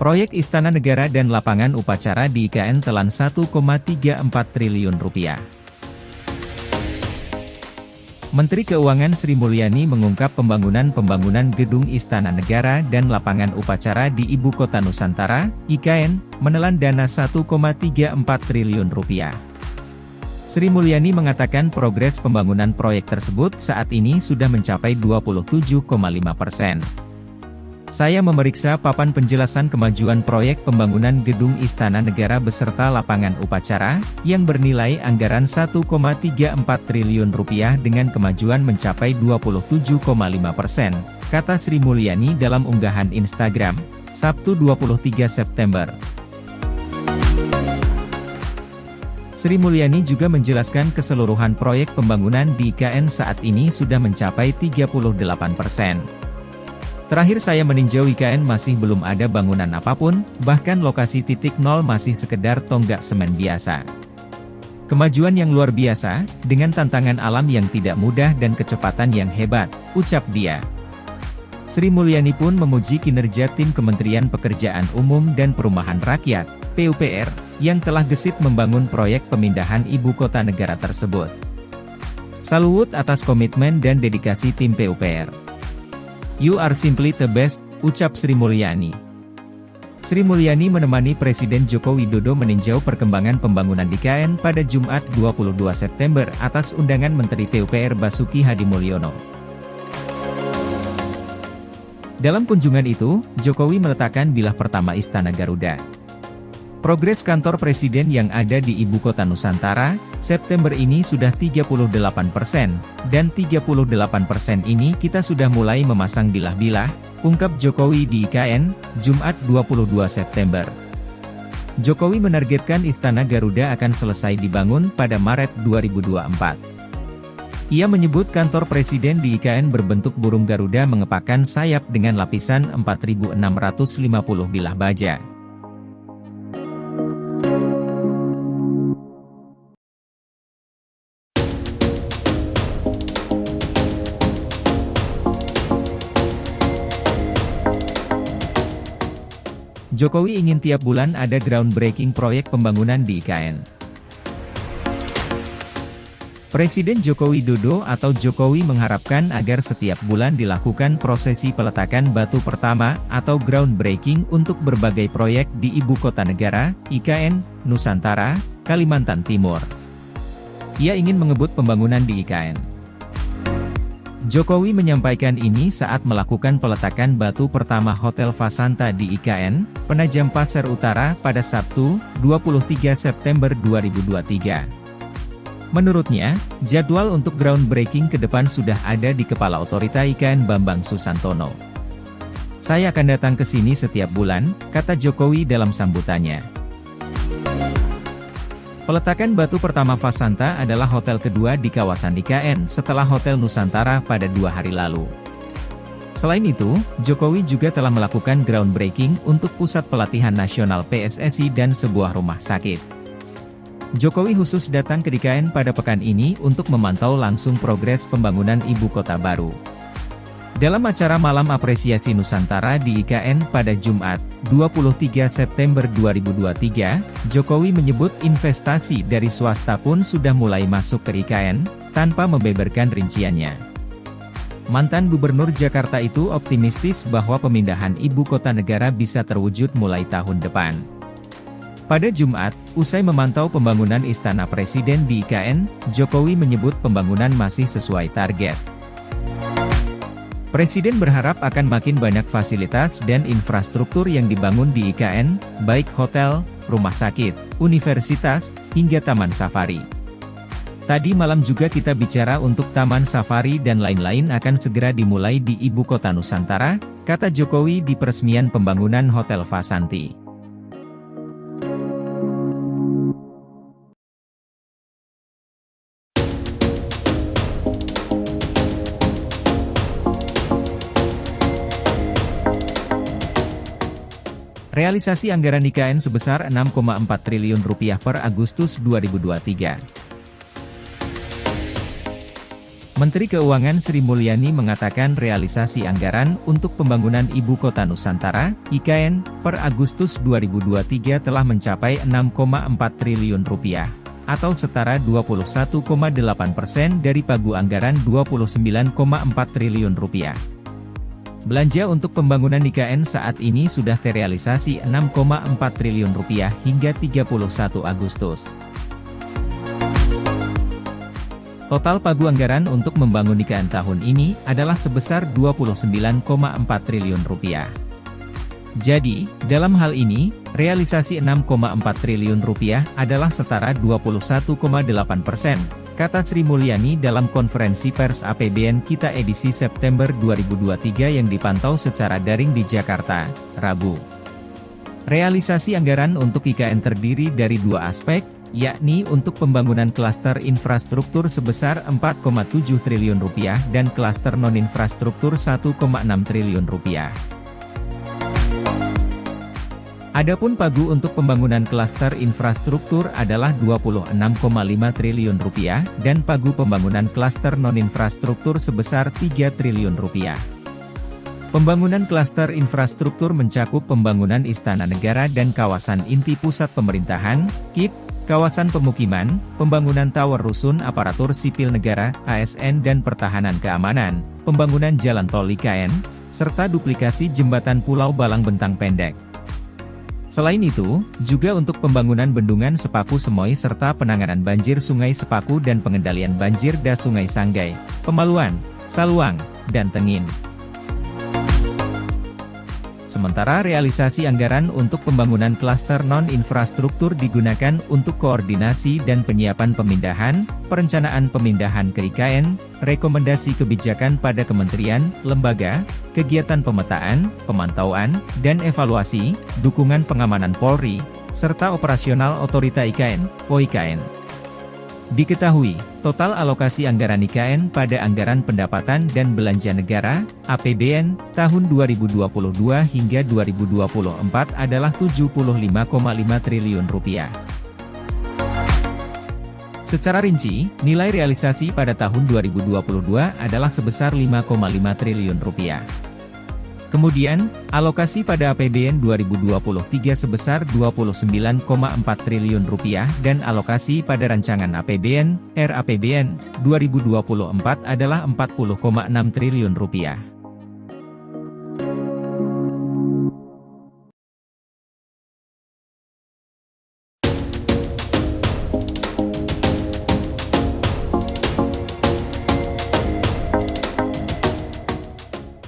Proyek Istana Negara dan lapangan upacara di IKN telan Rp1,34 triliun. Menteri Keuangan Sri Mulyani mengungkap pembangunan gedung Istana Negara dan lapangan upacara di Ibu Kota Nusantara, IKN, menelan dana Rp1,34 triliun. Sri Mulyani mengatakan progres pembangunan proyek tersebut saat ini sudah mencapai 27,5%. Saya memeriksa papan penjelasan kemajuan proyek pembangunan gedung Istana Negara beserta lapangan upacara, yang bernilai anggaran Rp1,34 triliun dengan kemajuan mencapai 27,5%, kata Sri Mulyani dalam unggahan Instagram, Sabtu 23 September. Sri Mulyani juga menjelaskan keseluruhan proyek pembangunan di IKN saat ini sudah mencapai 38%. Terakhir saya meninjau IKN masih belum ada bangunan apapun, bahkan lokasi titik nol masih sekedar tonggak semen biasa. Kemajuan yang luar biasa, dengan tantangan alam yang tidak mudah dan kecepatan yang hebat, ucap dia. Sri Mulyani pun memuji kinerja tim Kementerian Pekerjaan Umum dan Perumahan Rakyat, PUPR, yang telah gesit membangun proyek pemindahan ibu kota negara tersebut. Salut atas komitmen dan dedikasi tim PUPR. You are simply the best, ucap Sri Mulyani. Sri Mulyani menemani Presiden Joko Widodo meninjau perkembangan pembangunan di IKN pada Jumat 22 September atas undangan Menteri PUPR Basuki Hadimulyono. Dalam kunjungan itu, Jokowi meletakkan bilah pertama Istana Garuda. Progres kantor Presiden yang ada di Ibu Kota Nusantara, September ini sudah 38%, dan 38% ini kita sudah mulai memasang bilah-bilah, ungkap Jokowi di IKN, Jumat 22 September. Jokowi menargetkan Istana Garuda akan selesai dibangun pada Maret 2024. Ia menyebut kantor Presiden di IKN berbentuk burung Garuda mengepakkan sayap dengan lapisan 4.650 bilah baja. Jokowi ingin tiap bulan ada groundbreaking proyek pembangunan di IKN. Presiden Joko Widodo atau Jokowi mengharapkan agar setiap bulan dilakukan prosesi peletakan batu pertama atau groundbreaking untuk berbagai proyek di Ibu Kota Negara, IKN, Nusantara, Kalimantan Timur. Ia ingin mengebut pembangunan di IKN. Jokowi menyampaikan ini saat melakukan peletakan batu pertama Hotel Fasanta di IKN, Penajam Pasir Utara pada Sabtu, 23 September 2023. Menurutnya, jadwal untuk groundbreaking ke depan sudah ada di Kepala Otorita IKN Bambang Susantono. Saya akan datang ke sini setiap bulan, kata Jokowi dalam sambutannya. Peletakan batu pertama Fasanta adalah hotel kedua di kawasan IKN setelah Hotel Nusantara pada 2 hari lalu. Selain itu, Jokowi juga telah melakukan groundbreaking untuk Pusat Pelatihan Nasional PSSI dan sebuah rumah sakit. Jokowi khusus datang ke IKN pada pekan ini untuk memantau langsung progres pembangunan ibu kota baru. Dalam acara Malam Apresiasi Nusantara di IKN pada Jumat, 23 September 2023, Jokowi menyebut investasi dari swasta pun sudah mulai masuk ke IKN, tanpa membeberkan rinciannya. Mantan Gubernur Jakarta itu optimistis bahwa pemindahan ibu kota negara bisa terwujud mulai tahun depan. Pada Jumat, usai memantau pembangunan Istana Presiden di IKN, Jokowi menyebut pembangunan masih sesuai target. Presiden berharap akan makin banyak fasilitas dan infrastruktur yang dibangun di IKN, baik hotel, rumah sakit, universitas, hingga taman safari. Tadi malam juga kita bicara untuk taman safari dan lain-lain akan segera dimulai di Ibu Kota Nusantara, kata Jokowi di peresmian pembangunan Hotel Fasanti. Realisasi anggaran IKN sebesar Rp6,4 triliun per Agustus 2023. Menteri Keuangan Sri Mulyani mengatakan realisasi anggaran untuk pembangunan Ibu Kota Nusantara, IKN, per Agustus 2023 telah mencapai Rp6,4 triliun, atau setara 21,8% dari pagu anggaran Rp29,4 triliun. Belanja untuk pembangunan IKN saat ini sudah terrealisasi Rp6,4 triliun hingga 31 Agustus. Total pagu anggaran untuk membangun IKN tahun ini adalah sebesar Rp29,4 triliun. Jadi, dalam hal ini, realisasi Rp6,4 triliun adalah setara 21,8%, kata Sri Mulyani dalam konferensi pers APBN Kita edisi September 2023 yang dipantau secara daring di Jakarta, Rabu. Realisasi anggaran untuk IKN terdiri dari dua aspek, yakni untuk pembangunan klaster infrastruktur sebesar Rp4,7 triliun dan klaster non-infrastruktur Rp1,6 triliun. Adapun pagu untuk pembangunan klaster infrastruktur adalah Rp26,5 triliun dan pagu pembangunan klaster non-infrastruktur sebesar Rp3 triliun. Pembangunan klaster infrastruktur mencakup pembangunan Istana Negara dan kawasan inti pusat pemerintahan, KIP, kawasan pemukiman, pembangunan tower rusun aparatur sipil negara, ASN dan pertahanan keamanan, pembangunan jalan tol IKN, serta duplikasi jembatan Pulau Balang Bentang Pendek. Selain itu, juga untuk pembangunan bendungan Sepaku Semoy serta penanganan banjir Sungai Sepaku dan pengendalian banjir das Sungai Sanggai, Pemaluan, Saluang, dan Tengin. Sementara realisasi anggaran untuk pembangunan klaster non-infrastruktur digunakan untuk koordinasi dan penyiapan pemindahan, perencanaan pemindahan ke IKN, rekomendasi kebijakan pada kementerian, lembaga, kegiatan pemetaan, pemantauan, dan evaluasi, dukungan pengamanan Polri, serta operasional otorita IKN, POIKN. Diketahui, total alokasi anggaran IKN pada Anggaran Pendapatan dan Belanja Negara, APBN, tahun 2022 hingga 2024 adalah Rp75,5 triliun. Secara rinci, nilai realisasi pada tahun 2022 adalah sebesar Rp5,5 triliun. Kemudian, alokasi pada APBN 2023 sebesar Rp29,4 triliun dan alokasi pada rancangan APBN, RAPBN, 2024 adalah Rp40,6 triliun.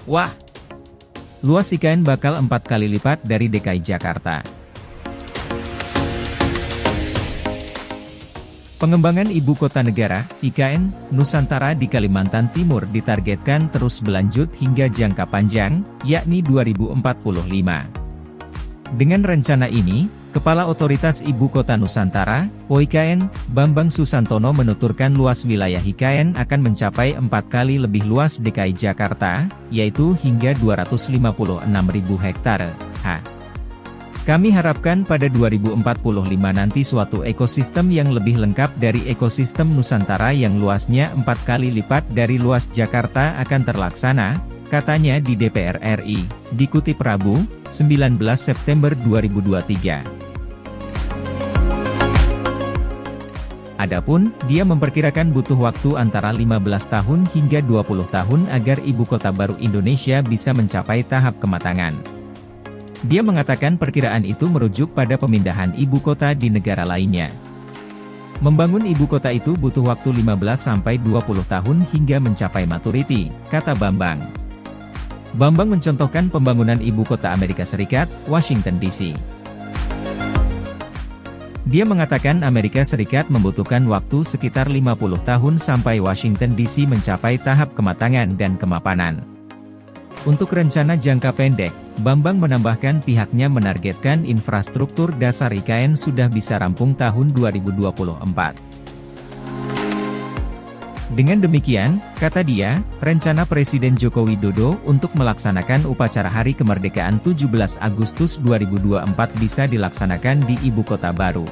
Wah! Luas IKN bakal 4 kali lipat dari DKI Jakarta. Pengembangan Ibu Kota Negara, IKN, Nusantara di Kalimantan Timur ditargetkan terus berlanjut hingga jangka panjang, yakni 2045. Dengan rencana ini, Kepala Otoritas Ibu Kota Nusantara, POIKN, Bambang Susantono menuturkan luas wilayah IKN akan mencapai 4 kali lebih luas DKI Jakarta, yaitu hingga 256.000 hektar. Kami harapkan pada 2045 nanti suatu ekosistem yang lebih lengkap dari ekosistem Nusantara yang luasnya 4 kali lipat dari luas Jakarta akan terlaksana, katanya di DPR RI, dikutip Rabu, 19 September 2023. Adapun, dia memperkirakan butuh waktu antara 15 tahun hingga 20 tahun agar ibu kota baru Indonesia bisa mencapai tahap kematangan. Dia mengatakan perkiraan itu merujuk pada pemindahan ibu kota di negara lainnya. Membangun ibu kota itu butuh waktu 15-20 tahun hingga mencapai maturity, kata Bambang. Bambang mencontohkan pembangunan ibu kota Amerika Serikat, Washington DC. Dia mengatakan Amerika Serikat membutuhkan waktu sekitar 50 tahun sampai Washington DC mencapai tahap kematangan dan kemapanan. Untuk rencana jangka pendek, Bambang menambahkan pihaknya menargetkan infrastruktur dasar IKN sudah bisa rampung tahun 2024. Dengan demikian, kata dia, rencana Presiden Joko Widodo untuk melaksanakan upacara Hari Kemerdekaan 17 Agustus 2024 bisa dilaksanakan di ibu kota baru.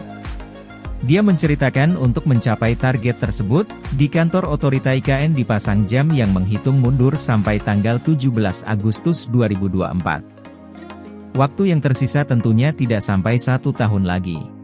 Dia menceritakan untuk mencapai target tersebut, di kantor otorita IKN dipasang jam yang menghitung mundur sampai tanggal 17 Agustus 2024. Waktu yang tersisa tentunya tidak sampai 1 tahun lagi.